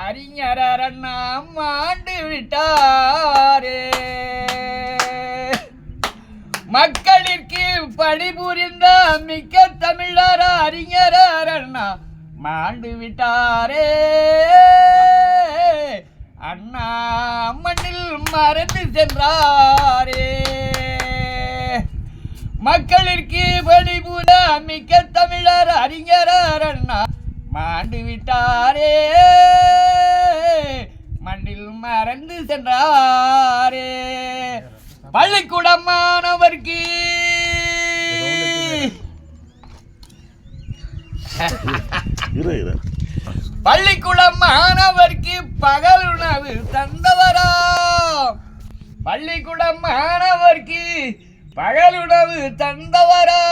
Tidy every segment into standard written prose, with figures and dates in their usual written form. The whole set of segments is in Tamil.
அறிஞர் அண்ணா ஆண்டு விட்டாரே. மக்களிற்கு பணிபுரிந்த மிக்க தமிழர் அறிஞர் அண்ணா மாண்டு விட்டாரே. அண்ணா மண்ணில் மறந்து சென்றாரே. மக்களிற்கு பணிபுர மிக்க தமிழர் அறிஞர் அண்ணா மாண்டு விட்டாரே. மண்ணில் மறந்து சென்றாரே. பள்ளிக்கூடம் மாணவர்க்கு பள்ளிக்கூடம் மாணவர்க்கு பகல் உணவு தந்தவராம். பள்ளிக்கூடம் மாணவர்க்கு பகல் உணவு தந்தவரா.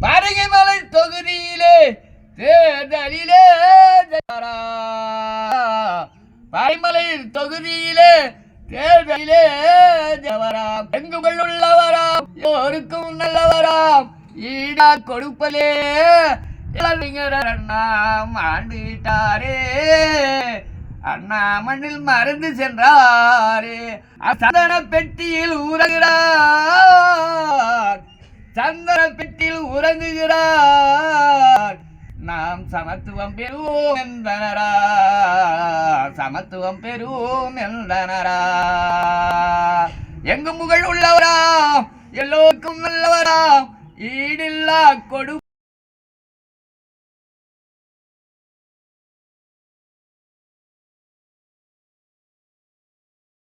பரங்கிமலை தொகுதியிலே தேர்தலிலே பரிமலை தொகுதியிலே தேர்தலிலே ஜவராம். எங்குகள் உள்ளவராம், எல்லோருக்கும் நல்லவராம், ஈடா கொடுப்பலே அண்ணா ஆண்டு விட்டாரே. அண்ணா மண்ணில் மறந்து சென்றாரே. சந்தன பெட்டியில் உறங்குகிறார், சந்தன பெட்டியில் உறங்குகிறார். நாம் சமத்துவம் பெறுவோம் என்றனரா, சமத்துவம் பெறுவோம் என்றனரா. எங்கும் புகழ் உள்ளவராம், எல்லோருக்கும் நல்லவராம், ஈடில்லா கொடு